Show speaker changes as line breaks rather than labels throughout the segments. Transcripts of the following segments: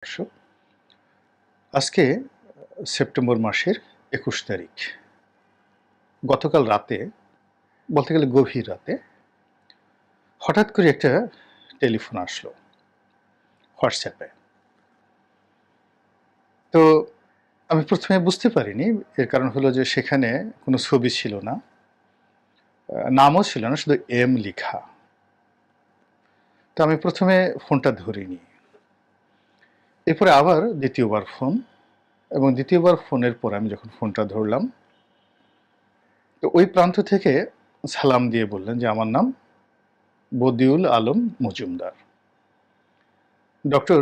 দর্শক, আজকে সেপ্টেম্বর মাসের ২১ তারিখ। গতকাল রাতে, বলতে গেলে গভীর রাতে, হঠাৎ করে একটা টেলিফোন আসলো হোয়াটসঅ্যাপে। তো আমি ১ম এ বুঝতে পারিনি। এর কারণ হলো যে সেখানে কোনো ছবি ছিল না, নামও ছিল না, শুধু এম লিখা। তো আমি ১ম এ ফোনটা ধরিনি। এরপরে আবার ২য় বার ফোন, এবং ২য় বার ফোনের পর আমি যখন ফোনটা ধরলাম, তো ওই প্রান্ত থেকে সালাম দিয়ে বললেন যে, "আমার নাম বদিউল আলম মজুমদার। ডক্টর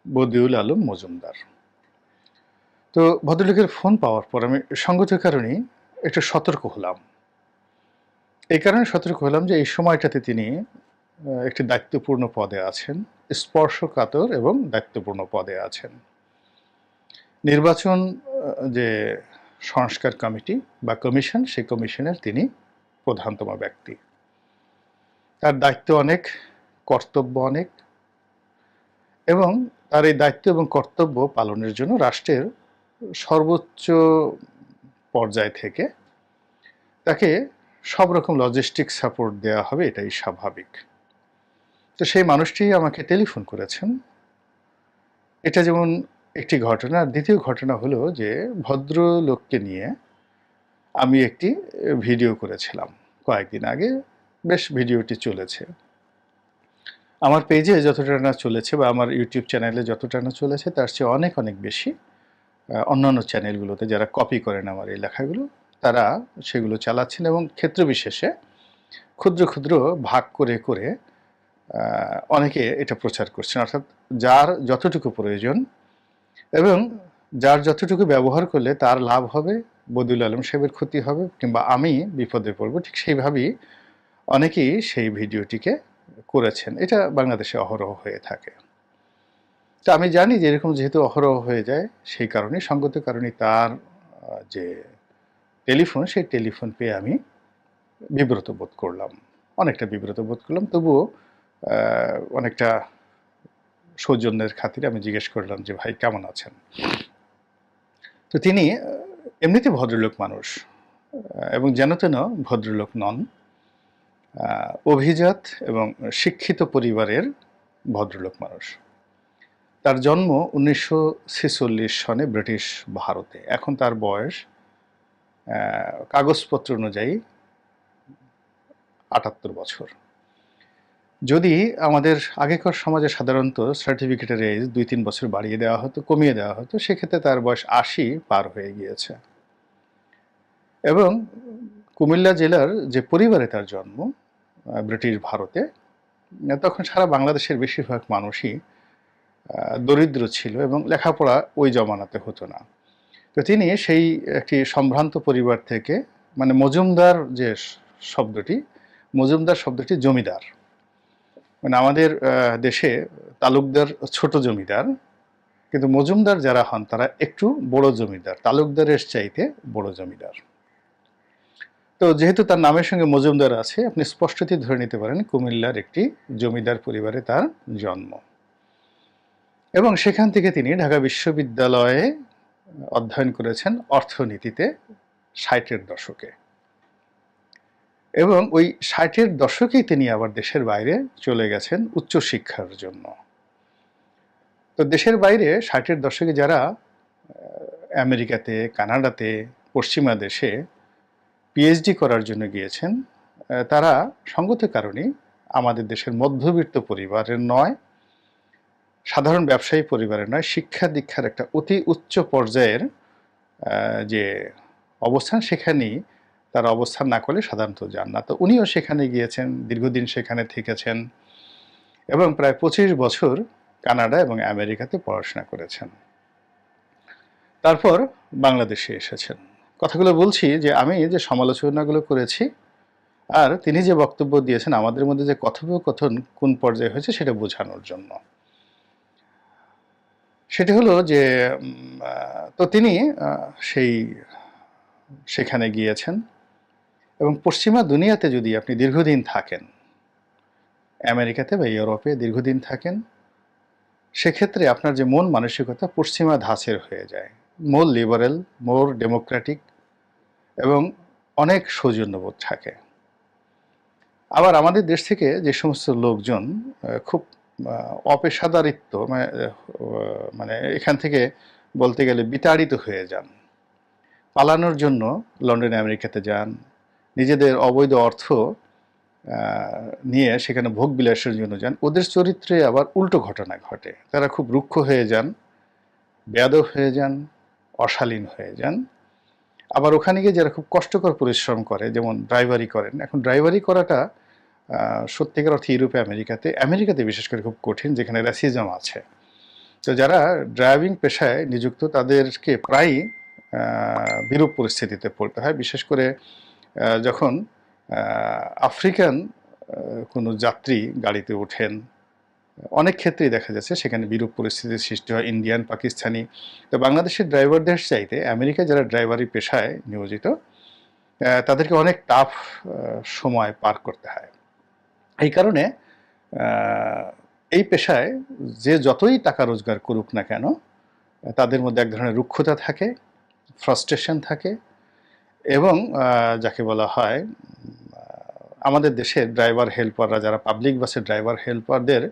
বদিউল আলম মজুমদার।" তো ভদ্রলোকের ফোন পাওয়ার পর আমি সঙ্গত কারণেই একটু সতর্ক হলাম। এই কারণে সতর্ক হলাম যে এই সময়টাতে তিনি একটি দায়িত্বপূর্ণ পদে আছেন, স্পর্শকাতর এবং দায়িত্বপূর্ণ পদে আছেন। নির্বাচন যে সংস্কার কমিটি বা কমিশন, সেই কমিশনের তিনি প্রধানতম ব্যক্তি। তার দায়িত্ব অনেক, কর্তব্য অনেক, এবং তার এই দায়িত্ব এবং কর্তব্য পালনের জন্য রাষ্ট্রের সর্বোচ্চ পর্যায় থেকে তাকে সব রকম লজিস্টিক সাপোর্ট দেওয়া হবে, এটাই স্বাভাবিক। তো সেই মানুষটি আমাকে টেলিফোন করেছেন। এটা যেমন একটি ঘটনা। আর দ্বিতীয় ঘটনা হলো যে ভদ্রলোককে নিয়ে আমি একটি ভিডিও করেছিলাম কয়েকদিন আগে। বেশ ভিডিওটি চলেছে। আমার পেজে যতটা না চলেছে বা আমার ইউটিউব চ্যানেলে যতটা না চলেছে তার চেয়ে অনেক অনেক বেশি অন্যান্য চ্যানেলগুলোতে যারা কপি করেন আমার এই লেখাগুলো, তারা সেগুলো চালাচ্ছেন এবং ক্ষেত্র বিশেষে ক্ষুদ্র ক্ষুদ্র ভাগ করে করে অনেকে এটা প্রচার করছেন। অর্থাৎ যার যতটুকু প্রয়োজন এবং যার যতটুকু ব্যবহার করলে তার লাভ হবে, বদিউল আলম সাহেবের ক্ষতি হবে, কিংবা আমি বিপদে পড়ব, ঠিক সেইভাবেই অনেকেই সেই ভিডিওটিকে করেছেন। এটা বাংলাদেশে অহরহ হয়ে থাকে। তো আমি জানি যে এরকম যেহেতু অহরহ হয়ে যায়, সেই কারণে সঙ্গত কারণে তার যে টেলিফোন, সেই টেলিফোন পেয়ে আমি বিব্রত বোধ করলাম, অনেকটা বিব্রত বোধ করলাম। তবুও অনেকটা সৌজন্যের খাতিরে আমি জিজ্ঞেস করলাম যে, "ভাই কেমন আছেন?" তো তিনি এমনিতে ভদ্রলোক মানুষ, এবং যেন তেন ভদ্রলোক নন, অভিজাত এবং শিক্ষিত পরিবারের ভদ্রলোক মানুষ। তার জন্ম ১৯৪৬ সনে ব্রিটিশ ভারতে। এখন তার বয়স কাগজপত্র অনুযায়ী ৭৮ বছর। যদি আমাদের আগেকার সমাজে সাধারণত সার্টিফিকেটের এজ ২-৩ বছর বাড়িয়ে দেওয়া হতো, কমিয়ে দেওয়া হতো, সেক্ষেত্রে তার বয়স ৮০ পার হয়ে গিয়েছে। এবং কুমিল্লা জেলার যে পরিবারে তার জন্ম ব্রিটিশ ভারতে, তখন সারা বাংলাদেশের বেশিরভাগ মানুষই দরিদ্র ছিল এবং লেখাপড়া ওই জমানাতে হতো না। তো তিনি সেই একটি সম্ভ্রান্ত পরিবার থেকে, মানে মজুমদার যে শব্দটি, মজুমদার শব্দটি জমিদার। মানে আমাদের দেশে তালুকদার ছোট জমিদার, কিন্তু মজুমদার যারা হন তারা একটু বড় জমিদার, তালুকদারের চাইতে বড় জমিদার। তো যেহেতু তার নামের সঙ্গে মজুমদার আছে, আপনি স্পষ্টতই ধরে নিতে পারেন কুমিল্লার একটি জমিদার পরিবারে তার জন্ম। এবং সেখান থেকে তিনি ঢাকা বিশ্ববিদ্যালয়ে অধ্যয়ন করেছেন অর্থনীতিতে ৬০-এর দশকে, এবং ওই ৬০-এর দশকেই তিনি আবার দেশের বাইরে চলে গেছেন উচ্চশিক্ষার জন্য। তো দেশের বাইরে ৬০-এর দশকে যারা আমেরিকাতে, কানাডাতে, পশ্চিমা দেশে পিএইচডি করার জন্য গিয়েছেন, তারা সঙ্গত কারণেই আমাদের দেশের মধ্যবিত্ত পরিবারের নয়, সাধারণ ব্যবসায়ী পরিবারের নয়, শিক্ষা দীক্ষার একটা অতি উচ্চ পর্যায়ের যে অবস্থান, সেখানেই তারা অবস্থান না করলে সাধারণত যান না। তো উনিও সেখানে গিয়েছেন, দীর্ঘদিন সেখানে থেকেছেন এবং প্রায় ২৫ বছর কানাডা এবং আমেরিকাতে পড়াশোনা করেছেন। তারপর বাংলাদেশে এসেছেন। কথাগুলো বলছি যে আমি যে সমালোচনাগুলো করেছি আর তিনি যে বক্তব্য দিয়েছেন, আমাদের মধ্যে যে কথোপকথন কোন পর্যায়ে হয়েছে সেটা বোঝানোর জন্য। সেটা হলো যে তো তিনি সেখানে গিয়েছেন, এবং পশ্চিমা দুনিয়াতে যদি আপনি দীর্ঘদিন থাকেন, আমেরিকাতে বা ইউরোপে দীর্ঘদিন থাকেন, সেক্ষেত্রে আপনার যে মন মানসিকতা পশ্চিমা ধাঁচের হয়ে যায়, মোর লিবারেল, মোর ডেমোক্রেটিক এবং অনেক সৌজন্যবোধ থাকে। আবার আমাদের দেশ থেকে যে সমস্ত লোকজন খুব অপেশাদারিত্ব মানে এখান থেকে বলতে গেলে বিতাড়িত হয়ে যান, পালানোর জন্য লন্ডনে আমেরিকাতে যান, নিজেদের অবৈধ অর্থ নিয়ে সেখানে ভোগ বিলাসের জন্য যান, ওদের চরিত্রে আবার উল্টো ঘটনা ঘটে। তারা খুব রুক্ষ হয়ে যান, বেয়াদব হয়ে যান, অশালীন হয়ে যান। আবার ওখানে গিয়ে যারা খুব কষ্টকর পরিশ্রম করে, যেমন ড্রাইভারি করেন, এখন ড্রাইভারি করাটা সত্যিকার অর্থে ইউরোপে আমেরিকাতে বিশেষ করে খুব কঠিন, যেখানে র্যাসিজম আছে। তো যারা ড্রাইভিং পেশায় নিযুক্ত তাদেরকে প্রায়ই বিরূপ পরিস্থিতিতে পড়তে হয়, বিশেষ করে যখন আফ্রিকান কোনো যাত্রী গাড়িতে ওঠেন, অনেক ক্ষেত্রেই দেখা যাচ্ছে সেখানে বিরূপ পরিস্থিতির সৃষ্টি হয়, ইন্ডিয়ান, পাকিস্তানি। তো বাংলাদেশের ড্রাইভারদের চাইতে আমেরিকায় যারা ড্রাইভারি পেশায় নিয়োজিত তাদেরকে অনেক টাফ সময় পার করতে হয়। এই কারণে এই পেশায় যে যতই টাকা রোজগার করুক না কেন, তাদের মধ্যে এক ধরনের রুক্ষতা থাকে, ফ্রাস্ট্রেশন থাকে, এবং যাকে বলা হয় আমাদের দেশের ড্রাইভার হেল্পাররা, যারা পাবলিক বাসের ড্রাইভার হেল্পারদের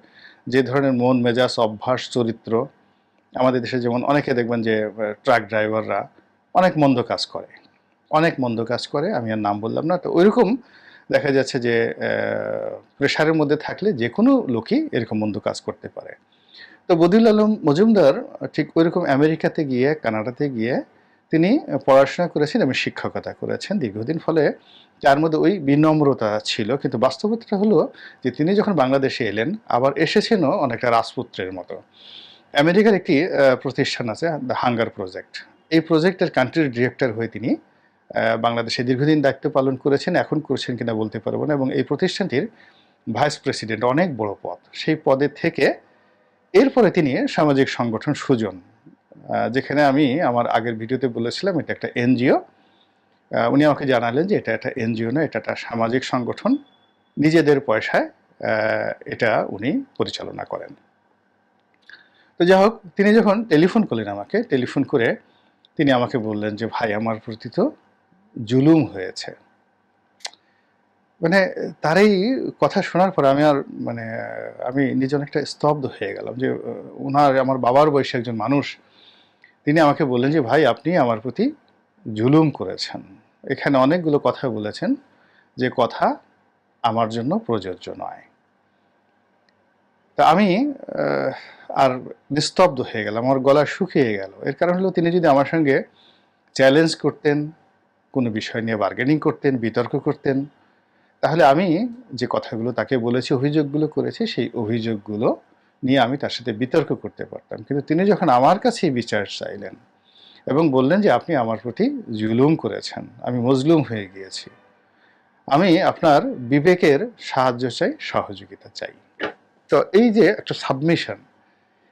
যে ধরনের মন মেজাজ, অভ্যাস, চরিত্র, আমাদের দেশে যেমন অনেকে দেখবেন যে ট্রাক ড্রাইভাররা অনেক মন্দ কাজ করে, আমি আর নাম বললাম না। তো ওইরকম দেখা যাচ্ছে যে প্রেশারের মধ্যে থাকলে যে কোনো লোকই এরকম মন্দ কাজ করতে পারে। তো বদিউল আলম মজুমদার ঠিক ওইরকম আমেরিকাতে গিয়ে, কানাডাতে গিয়ে তিনি পড়াশোনা করেছেন এবং শিক্ষকতা করেছেন দীর্ঘদিন। ফলে তার মধ্যে ওই বিনম্রতা ছিল, কিন্তু বাস্তবতাটা হলো যে তিনি যখন বাংলাদেশে এলেন, আবার এসেছেনও অনেকটা রাজপুত্রের মতো। আমেরিকার একটি প্রতিষ্ঠান আছে, দ্য হাঙ্গার প্রজেক্ট। এই প্রজেক্টের কান্ট্রি ডিরেক্টর হয়ে তিনি বাংলাদেশে দীর্ঘদিন দায়িত্ব পালন করেছেন, এখন করছেন কিনা বলতে পারবো না। এবং এই প্রতিষ্ঠানটির ভাইস প্রেসিডেন্ট, অনেক বড় পদ, সেই পদে থেকে এরপরে তিনি সামাজিক সংগঠন সুজন, যেখানে আমি আমার আগের ভিডিওতে বলেছিলাম এটা একটা এনজিও, উনি আমাকে জানালেন যে এটা একটা এনজিও না, এটা একটা সামাজিক সংগঠন, নিজেদের পয়সায় এটা উনি পরিচালনা করেন। তো যাই হোক, তিনি যখন টেলিফোন করলেন আমাকে, টেলিফোন করে তিনি আমাকে বললেন যে ভাই, আমার প্রতি তো জুলুম হয়েছে। মানে তার এই কথা শোনার পর আমি নিজে অনেকটা স্তব্ধ হয়ে গেলাম যে আমার বাবার বয়সী একজন মানুষ, তিনি আমাকে বললেন যে ভাই, আপনি আমার প্রতি জুলুম করেছেন, এখানে অনেকগুলো কথা বলেছেন যে কথা আমার জন্য প্রযোজ্য নয়। তা আমি আর নিস্তব্ধ হয়ে গেলাম, আমার গলা শুকিয়ে গেল। এর কারণ হলো, তিনি যদি আমার সঙ্গে চ্যালেঞ্জ করতেন, কোনো বিষয় নিয়ে বার্গেনিং করতেন, বিতর্ক করতেন, তাহলে আমি যে কথাগুলো তাকে বলেছি, অভিযোগগুলো করেছি, সেই অভিযোগগুলো নিয়ে আমি তার সাথে বিতর্ক করতে পারতাম। কিন্তু তিনি যখন আমার কাছেই বিচার চাইলেন এবং বললেন যে আপনি আমার প্রতি জুলুম করেছেন, আমি মজলুম হয়ে গিয়েছি, আমি আপনার বিবেকের সাহায্য চাই, সহযোগিতা চাই। তো এই যে একটা submission,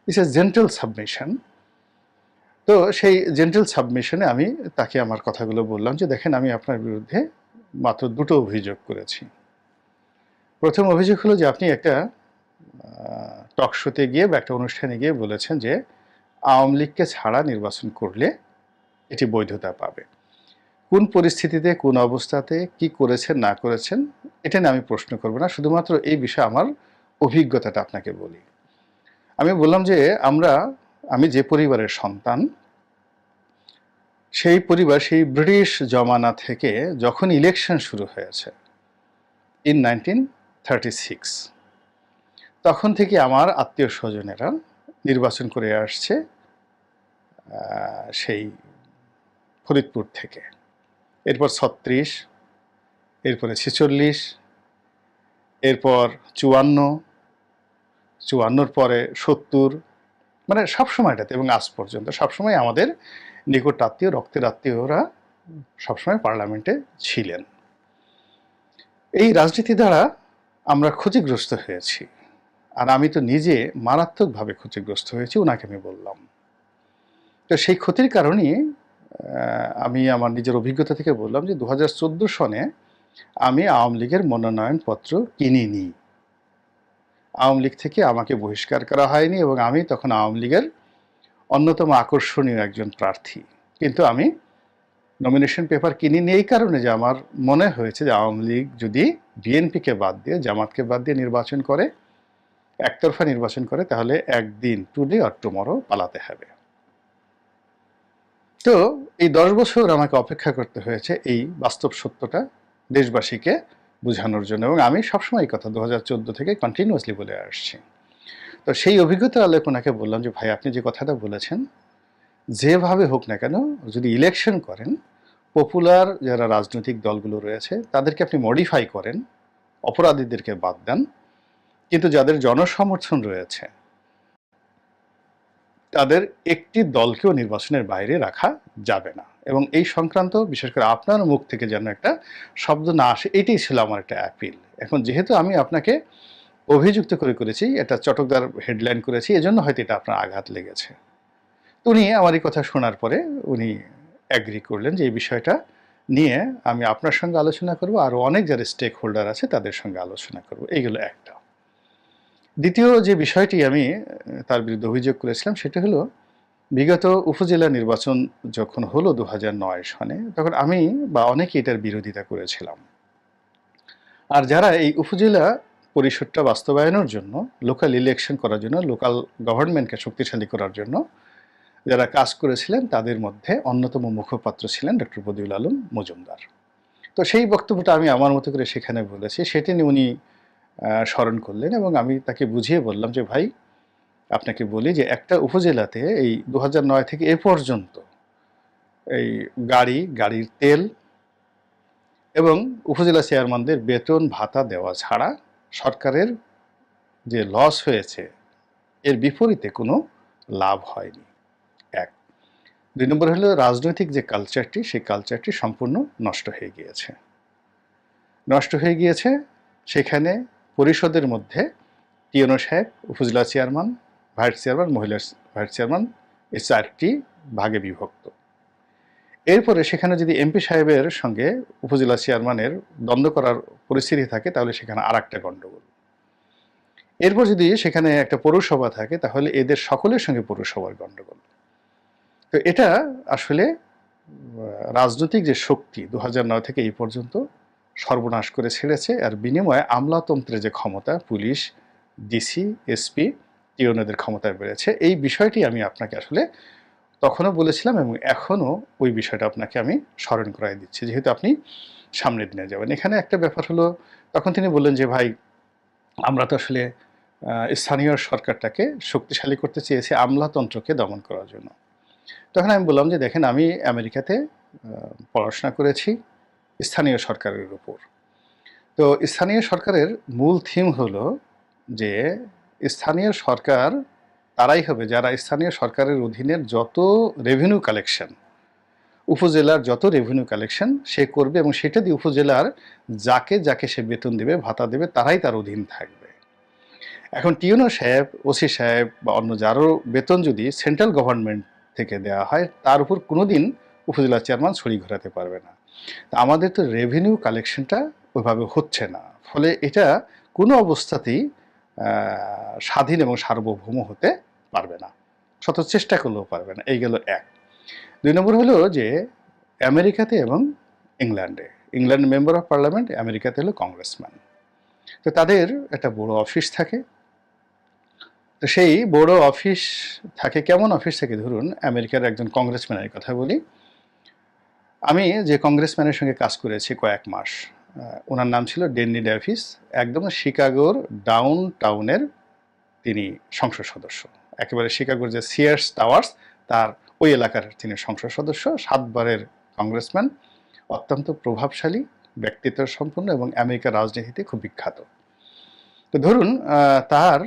it's a gentle submission. তো সেই জেন্টাল সাবমিশনে আমি তাকে আমার কথাগুলো বললাম যে দেখেন, আমি আপনার বিরুদ্ধে মাত্র দুটো অভিযোগ করেছি। প্রথম অভিযোগ হলো যে আপনি একটা টক শোতে গিয়ে বা একটা অনুষ্ঠানে গিয়ে বলেছেন যে আওয়ামী লীগকে ছাড়া নির্বাচন করলে এটি বৈধতা পাবে। কোন পরিস্থিতিতে, কোন অবস্থাতে, কি করেছেন না করেছেন এটা নিয়ে আমি প্রশ্ন করব না, শুধুমাত্র এই বিষয়ে আমার অভিজ্ঞতাটা আপনাকে বলি। আমি বললাম যে আমি যে পরিবারের সন্তান, সেই পরিবার সেই ব্রিটিশ জমানা থেকে যখন ইলেকশন শুরু হয়েছে ইন 1936, তখন থেকে আমার আত্মীয় স্বজনেরা নির্বাচন করে আসছে সেই ফরিদপুর থেকে। এরপর 36, এরপরে 46, এরপর 54, 54-র পরে 70, মানে সব সময়টাতে এবং আজ পর্যন্ত সবসময় আমাদের নিকট আত্মীয়, রক্তের আত্মীয়রা সবসময় পার্লামেন্টে ছিলেন। এই রাজনীতি দ্বারা আমরা ক্ষতিগ্রস্ত হয়েছি, আর আমি তো নিজে মারাত্মকভাবে ক্ষতিগ্রস্ত হয়েছি, ওনাকে আমি বললাম। তো সেই ক্ষতির কারণেই আমি আমার নিজের অভিজ্ঞতা থেকে বললাম যে 2014 সনে আমি আওয়ামী লীগের মনোনয়নপত্র কিনিনি। আওয়ামী লীগ থেকে আমাকে বহিষ্কার করা হয়নি এবং আমি তখন আওয়ামী লীগের অন্যতম আকর্ষণীয় একজন প্রার্থী। কিন্তু আমি নমিনেশন পেপার কিনিনি এই কারণে যে আমার মনে হয়েছে যে আওয়ামী লীগ যদি বিএনপিকে বাদ দিয়ে, জামাতকে বাদ দিয়ে নির্বাচন করে, একতরফা নির্বাচন করে, তাহলে একদিন টুডে অর টুমরো পালাতে হবে। তো এই 10 বছর আমাকে অপেক্ষা করতে হয়েছে এই বাস্তব সত্যটা দেশবাসীকে বোঝানোর জন্য, এবং আমি সবসময় এই কথা 2014 থেকে কন্টিনিউয়াসলি বলে আসছি। তো সেই অভিজ্ঞতার আলোকে ওনাকে বললাম যে ভাই, আপনি যে কথাটা বলেছেন, যেভাবে হোক না কেন যদি ইলেকশন করেন, পপুলার যারা রাজনৈতিক দলগুলো রয়েছে তাদেরকে আপনি মডিফাই করেন, অপরাধীদেরকে বাদ দেন, কিন্তু যাদের জনসমর্থন রয়েছে তাদের একটি দলকেও নির্বাচনের বাইরে রাখা যাবে না। এবং এই সংক্রান্ত বিশেষ করে আপনার মুখ থেকে যেন একটা শব্দ না আসে, এটাই ছিল আমার একটা অ্যাপিল। এখন যেহেতু আমি আপনাকে অভিযুক্ত করেছি, এটা চটকদার হেডলাইন করেছি, এজন্য হয়তো এটা আপনার আঘাত লেগেছে। উনি আমার এই কথা শোনার পরে উনি অ্যাগ্রি করলেন যে এই বিষয়টা নিয়ে আমি আপনার সঙ্গে আলোচনা করব, আরও অনেক যারা স্টেক হোল্ডার আছে তাদের সঙ্গে আলোচনা করব। এইগুলো একটা। দ্বিতীয় যে বিষয়টি আমি তার বিরুদ্ধে অভিযোগ করেছিলাম সেটা হলো, বিগত উপজেলা নির্বাচন যখন হলো 2009 সনে, তখন আমি বা অনেকে এটার বিরোধিতা করেছিলাম। আর যারা এই উপজেলা পরিষদটা বাস্তবায়নের জন্য, লোকাল ইলেকশন করার জন্য, লোকাল গভর্নমেন্টকে শক্তিশালী করার জন্য যারা কাজ করেছিলেন, তাদের মধ্যে অন্যতম মুখপাত্র ছিলেন ডক্টর বদিউল আলম মজুমদার। তো সেই বক্তব্যটা আমি আমার মতো করে সেখানে বলেছি, সেটি নিয়ে উনি স্মরণ করলেন এবং আমি তাকে বুঝিয়ে বললাম যে ভাই, আপনাকে বলি যে একটা উপজেলাতে এই 2009 থেকে এ পর্যন্ত এই গাড়ির তেল এবং উপজেলা চেয়ারম্যানদের বেতন ভাতা দেওয়া ছাড়া সরকারের যে লস হয়েছে এর বিপরীতে কোনো লাভ হয়নি। এক। 2 নম্বর হলো, রাজনৈতিক যে কালচারটি, সেই কালচারটি সম্পূর্ণ নষ্ট হয়ে গিয়েছে। সেখানে পরিষদের মধ্যে টিএনও সাহেব, উপজেলা চেয়ারম্যান, ভাইস চেয়ারম্যান, মহিলা ভাইস চেয়ারম্যান, এই 4টি ভাগে বিভক্ত। এরপরে সেখানে যদি এমপি সাহেবের সঙ্গে উপজেলা চেয়ারম্যানের দ্বন্দ্ব করার পরিস্থিতি থাকে, তাহলে সেখানে আর একটা গণ্ডগোল। এরপর যদি সেখানে একটা পৌরসভা থাকে, তাহলে এদের সকলের সঙ্গে পৌরসভার গণ্ডগোল। তো এটা আসলে রাজনৈতিক যে শক্তি 2009 থেকে এই পর্যন্ত সর্বনাশ করে ছেড়েছে। আর বিনিময়ে আমলাতন্ত্রের যে ক্ষমতা, পুলিশ, ডিসি, এসপি, টিওনেদের ক্ষমতা বেড়েছে। এই বিষয়টি আমি আপনাকে আসলে তখনও বলেছিলাম এবং এখনও ওই বিষয়টা আপনাকে আমি স্মরণ করাই দিচ্ছি, যেহেতু আপনি সামনের দিনে যাবেন। এখানে একটা ব্যাপার হলো, তখন তিনি বললেন যে ভাই, আমরা তো আসলে স্থানীয় সরকারটাকে শক্তিশালী করতে চেয়েছি আমলাতন্ত্রকে দমন করার জন্য। তখন আমি বললাম যে দেখেন, আমি আমেরিকাতে পড়াশোনা করেছি স্থানীয় সরকারের উপর। তো স্থানীয় সরকারের মূল থিম হলো যে স্থানীয় সরকার তারাই হবে যারা স্থানীয় সরকারের অধীনের যত রেভিনিউ কালেকশন, উপজেলার যত রেভিনিউ কালেকশন সে করবে এবং সেটা দিয়ে উপজেলার যাকে যাকে সে বেতন দেবে, ভাতা দেবে, তারাই তার অধীন থাকবে। এখন টিউনো সাহেব, ওসি সাহেব বা অন্য যারও বেতন যদি সেন্ট্রাল গভর্নমেন্ট থেকে দেওয়া হয়, তার উপর কোনোদিন উপজেলা চেয়ারম্যান ছড়ি ঘোরাতে পারবে না। তা আমাদের তো রেভিনিউ কালেকশনটা ওইভাবে হচ্ছে না, ফলে এটা কোনো অবস্থাতেই স্বাধীন এবং সার্বভৌম হতে পারবে না, শত চেষ্টা করলেও পারবে না। এই গেল এক। 2 নম্বর হলো যে আমেরিকাতে এবং ইংল্যান্ড মেম্বার অফ পার্লামেন্ট, আমেরিকাতে হলো কংগ্রেসম্যান। তো তাদের একটা বড় অফিস থাকে। তো সেই বড় অফিস থাকে, কেমন অফিস থাকে, ধরুন আমেরিকার একজন কংগ্রেসম্যানের কথা বলি। আমি যে কংগ্রেসম্যানের সঙ্গে কাজ করেছি কয়েক মাস, ওনার নাম ছিল ডেন্নি ডেভিস। একদম শিকাগোর ডাউন টাউনের তিনি সংসদ সদস্য, একেবারে শিকাগোর যে সিয়ার্স টাওয়ার্স তার ওই এলাকার তিনি সংসদ সদস্য, 7 বারের কংগ্রেসম্যান, অত্যন্ত প্রভাবশালী, ব্যক্তিত্ব সম্পন্ন এবং আমেরিকার রাজনীতিতে খুব বিখ্যাত। তো ধরুন তার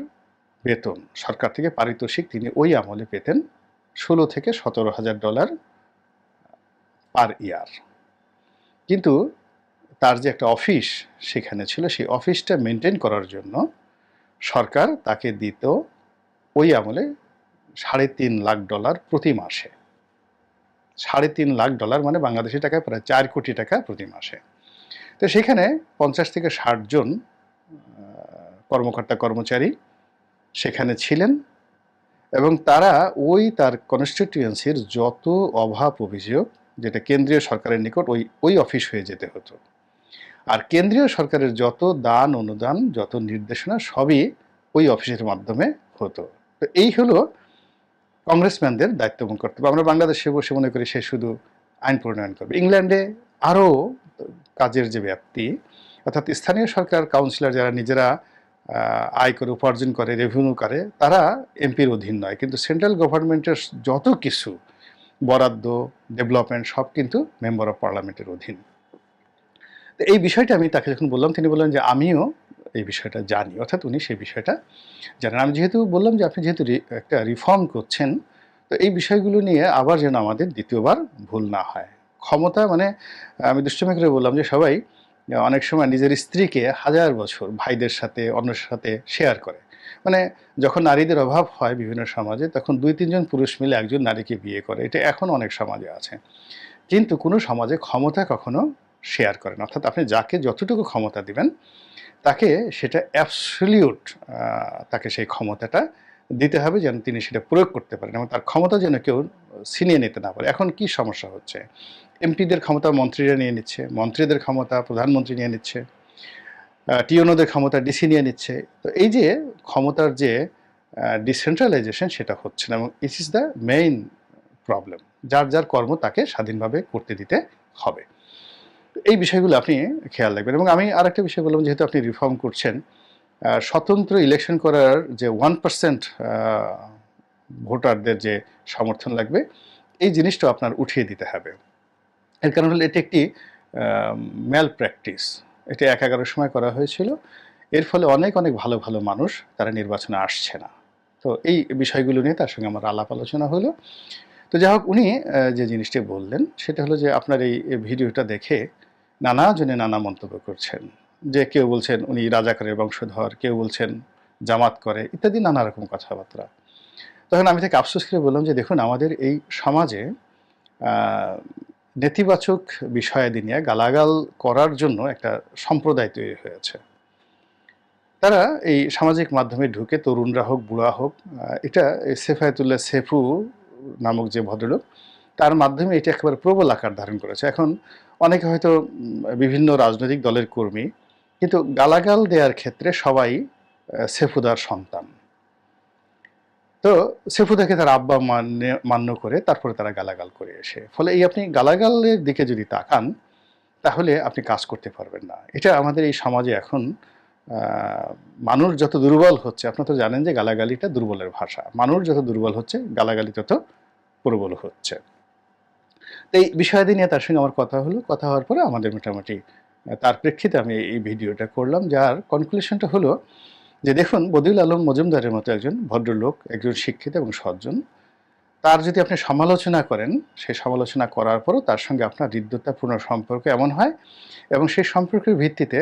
বেতন, সরকার থেকে পারিতোষিক তিনি ওই আমলে পেতেন $16,000 থেকে $17,000 পার ইয়ার। কিন্তু তার যে একটা অফিস সেখানে ছিল, সেই অফিসটা মেনটেন করার জন্য সরকার তাকে দিত ওই আমলে $3.5 লাখ প্রতি মাসে। $3.5 লাখ মানে বাংলাদেশি টাকায় প্রায় 4 কোটি টাকা প্রতি মাসে। তো সেখানে 50 থেকে 60 জন কর্মকর্তা কর্মচারী সেখানে ছিলেন এবং তারা তার কনস্টিটিউয়েন্সির যত অভাব অভিযোগ, যেটা কেন্দ্রীয় সরকারের নিকট ওই অফিস হয়ে যেতে হতো, আর কেন্দ্রীয় সরকারের যত দান অনুদান, যত নির্দেশনা সবই ওই অফিসের মাধ্যমে হতো। তো এই হলো কংগ্রেসম্যানদের দায়িত্ব এবং কর্তব্য। আমরা বাংলাদেশে বসে মনে করি সে শুধু আইন প্রণয়ন করবে। ইংল্যান্ডে আরও কাজের যে ব্যাপ্তি, অর্থাৎ স্থানীয় সরকার কাউন্সিলর যারা নিজেরা আয় করে উপার্জন করে, রেভিনিউ করে, তারা এমপির অধীন নয়, কিন্তু সেন্ট্রাল গভর্নমেন্টের যত কিছু বরাদ্দ, ডেভেলপমেন্ট সব কিন্তু মেম্বার অফ পার্লামেন্টের অধীন। তো এই বিষয়টা আমি তাকে যখন বললাম, তিনি বললেন যে আমিও এই বিষয়টা জানি, অর্থাৎ উনি সেই বিষয়টা জানেন। আমি যেহেতু বললাম যে আপনি যেহেতু একটা রিফর্ম করছেন, তো এই বিষয়গুলো নিয়ে আবার যেন আমাদের দ্বিতীয়বার ভুল না হয়। ক্ষমতা মানে আমি দুষ্টমি করে বললাম যে সবাই অনেক সময় নিজের স্ত্রীকে 1000 বছর ভাইদের সাথে অন্যের সাথে শেয়ার করে। মানে যখন নারীদের অভাব হয় বিভিন্ন সমাজে, তখন 2-3 জন পুরুষ মিলে একজন নারীকে বিয়ে করে। এটা এখন অনেক সমাজে আছে, কিন্তু কোনো সমাজে ক্ষমতা কখনো শেয়ার করে না। অর্থাৎ আপনি যাকে যতটুকু ক্ষমতা দিবেন তাকে সেটা অ্যাবসলিউট, তাকে সেই ক্ষমতাটা দিতে হবে যেন তিনি সেটা প্রয়োগ করতে পারেন এবং তার ক্ষমতা যেন কেউ ছিনিয়ে নিতে না পারে। এখন কি সমস্যা হচ্ছে? এমপিদের ক্ষমতা মন্ত্রীরা নিয়ে নিচ্ছে, মন্ত্রীদের ক্ষমতা প্রধানমন্ত্রী নিয়ে নিচ্ছে, টিওনোদের ক্ষমতা ডিসি নিয়ে নিচ্ছে। তো এই যে ক্ষমতার যে ডিসেন্ট্রালাইজেশন, সেটা হচ্ছে না এবং it is the main problem. যার যার কর্ম তাকে স্বাধীনভাবে করতে দিতে হবে। এই বিষয়গুলো আপনি খেয়াল রাখবেন। এবং আমি আরেকটা বিষয় বললাম, যেহেতু আপনি রিফর্ম করছেন, স্বতন্ত্র ইলেকশন করার যে 1% ভোটারদের যে সমর্থন লাগবে, এই জিনিসটা আপনার উঠিয়ে দিতে হবে। এর কারণ হলো এটি একটি ম্যাল প্র্যাকটিস। এটি 11 সময় করা হয়েছিল। এর ফলে অনেক অনেক ভালো ভালো মানুষ তারা নির্বাচনে আসছে না। তো এই বিষয়গুলো নিয়ে তার সঙ্গে আমার আলাপ আলোচনা হলো। তো যাই হোক, উনি যে জিনিসটি বললেন সেটা হলো যে আপনার এই ভিডিওটা দেখে নানাজনে নানা মন্তব্য করছেন, যে কেউ বলছেন উনি রাজাকারের বংশধর, কেউ বলছেন জামাত করে, ইত্যাদি নানা রকম কথাবার্তা। তখন আমি তাকে আফসোস করে বললাম যে দেখুন, আমাদের এই সমাজে নেতিবাচক বিষয়াদি নিয়ে গালাগাল করার জন্য একটা সম্প্রদায় তৈরি হয়েছে। তারা এই সামাজিক মাধ্যমে ঢুকে, তরুণরা হোক বুড়া হোক, এটা সেফায়েতুল্লাহ সেফু নামক যে ভদ্রলোক, তার মাধ্যমে এটা একেবারে প্রবল আকার ধারণ করেছে। এখন অনেকে হয়তো বিভিন্ন রাজনৈতিক দলের কর্মী, কিন্তু গালাগাল দেওয়ার ক্ষেত্রে সবাই সেফুদার সন্তান। তো সেফুদাকে তার আব্বা মান্য করে তারপরে তারা গালাগাল করে এসে, ফলে এই আপনি গালাগালের দিকে যদি তাকান তাহলে আপনি কাজ করতে পারবেন না। এটা আমাদের এই সমাজে এখন মানুষ যত দুর্বল হচ্ছে, আপনারা তো জানেন যে গালাগালিটা দুর্বলের ভাষা, মানুষ যত দুর্বল হচ্ছে গালাগালি তত প্রবল হচ্ছে। তো এই বিষয়াদি নিয়ে তার সঙ্গে আমার কথা হলো। কথা হওয়ার পরে আমাদের মোটামুটি তার প্রেক্ষিতে আমি এই ভিডিওটা করলাম, যার কনক্লুশনটা হলো যে দেখুন, বদিউল আলম মজুমদারের মতো একজন ভদ্রলোক, একজন শিক্ষিত এবং সজ্জন, তার যদি আপনি সমালোচনা করেন, সেই সমালোচনা করার পরও তার সঙ্গে আপনার হৃদ্যতাপূর্ণ সম্পর্ক এমন হয় এবং সেই সম্পর্কের ভিত্তিতে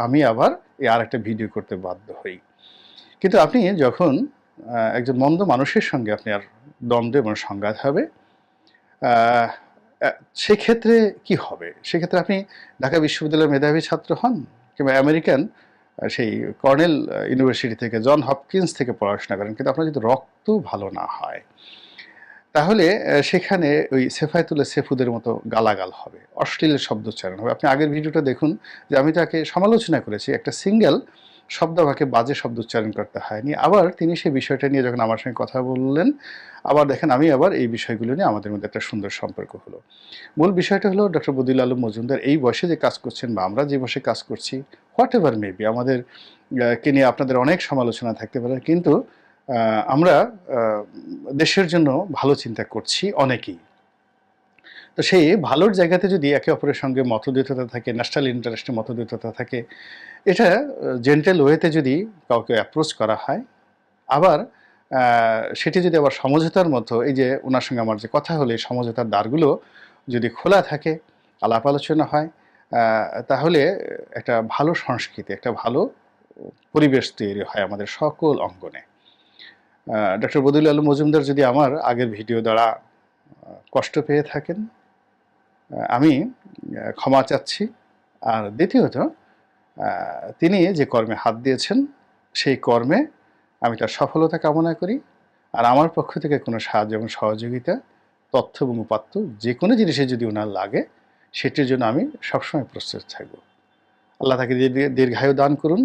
আমি আবার এই আরেকটা ভিডিও করতে বাধ্য হই। কিন্তু আপনি যখন একজন মন্দ মানুষের সঙ্গে আপনি আর দ্বন্দ্ব এবং সংঘাত হবে, সেক্ষেত্রে কি হবে? সেক্ষেত্রে আপনি ঢাকা বিশ্ববিদ্যালয়ের মেধাবী ছাত্র হন, কিংবা আমেরিকান সেই কর্নেল ইউনিভার্সিটি থেকে, জন হপকিন্স থেকে পড়াশোনা করেন, কিন্তু আপনার যদি রক্ত ভালো না হয়, তাহলে সেখানে ওই সেফায়েতুল্লাহ সেফুদের মতো গালাগাল হবে, অশ্লীল শব্দোচ্চারণ হবে। আপনি আগের ভিডিওটা দেখুন যে আমি তাকে সমালোচনা করেছি, একটা সিঙ্গেল শব্দ আমাকে বাজে শব্দ উচ্চারণ করতে হয়নি। আবার তিনি সেই বিষয়টা নিয়ে যখন আমার সঙ্গে কথা বললেন, আবার দেখেন আমি আবার এই বিষয়গুলো নিয়ে আমাদের মধ্যে একটা সুন্দর সম্পর্ক হলো। মূল বিষয়টা হলো ডক্টর বদিউল আলম মজুমদার এই বয়সে যে কাজ করছেন, বা আমরা যে বয়সে কাজ করছি, হোয়াট এভার মেবি, আমাদের কে নিয়ে আপনাদের অনেক সমালোচনা থাকতে পারে, কিন্তু আমরা দেশের জন্য ভালো চিন্তা করছি অনেকেই। তো সেই ভালোর জায়গাতে যদি একে অপরের সঙ্গে মতদ্বৈততা থাকে, ন্যাশনাল ইন্টারেস্টে মতদ্বৈততা থাকে, এটা জেন্টেল ওয়েতে যদি কাউকে অ্যাপ্রোচ করা হয়, আবার সেটি যদি আবার সমঝোতার মতো, এই যে ওনার সঙ্গে আমার যে কথা হলে সমঝোতার দ্বারগুলো যদি খোলা থাকে, আলাপ আলোচনা হয়, তাহলে একটা ভালো সংস্কৃতি, একটা ভালো পরিবেশ তৈরি হয় আমাদের সকল অঙ্গনে। ডক্টর বদিউল আলম মজুমদার যদি আমার আগের ভিডিও দ্বারা কষ্ট পেয়ে থাকেন, আমি ক্ষমা চাচ্ছি। আর দ্বিতীয়ত, তিনি যে কর্মে হাত দিয়েছেন সেই কর্মে আমি তার সফলতা কামনা করি। আর আমার পক্ষ থেকে কোনো সাহায্য এবং সহযোগিতা, তথ্য এবং উপাত্ত যে কোনো জিনিসে যদি ওনার লাগে, সেটির জন্য আমি সবসময় প্রস্তুত থাকব। আল্লাহ তাকে দীর্ঘায়ু দান করুন।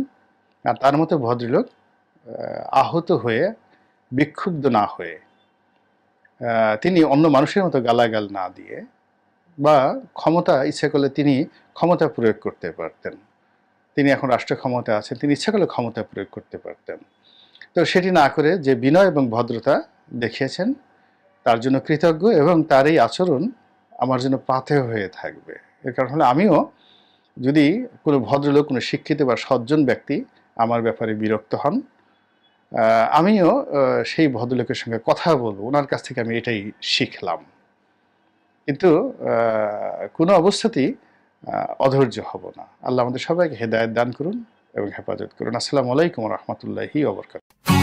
আর তার মতো ভদ্রলোক আহত হয়ে, বিক্ষুব্ধ না হয়ে, তিনি অন্য মানুষের মতো গালাগাল না দিয়ে, বা ক্ষমতা ইচ্ছা করলে তিনি ক্ষমতা প্রয়োগ করতে পারতেন। তিনি এখন রাষ্ট্র ক্ষমতায় আছেন, তিনি ইচ্ছা করলে ক্ষমতা প্রয়োগ করতে পারতেন। তো সেটি না করে যে বিনয় এবং ভদ্রতা দেখিয়েছেন, তার জন্য কৃতজ্ঞ, এবং তার এই আচরণ আমার জন্য পাথেয় হয়ে থাকবে। এর কারণ হলো, আমিও যদি কোনো ভদ্রলোক, কোনো শিক্ষিত বা সজ্জন ব্যক্তি আমার ব্যাপারে বিরক্ত হন, আমিও সেই ভদ্রলোকের সঙ্গে কথা বলবো। ওনার কাছ থেকে আমি এটাই শিখলাম। কিন্তু কোনো অবস্থাতেই অধৈর্য হব না। আল্লাহ আমাদের সবাইকে হেদায়েত দান করুন এবং হেফাজত করুন। আসসালামু আলাইকুম ওয়া রাহমাতুল্লাহি ওয়া বারাকাতুহু।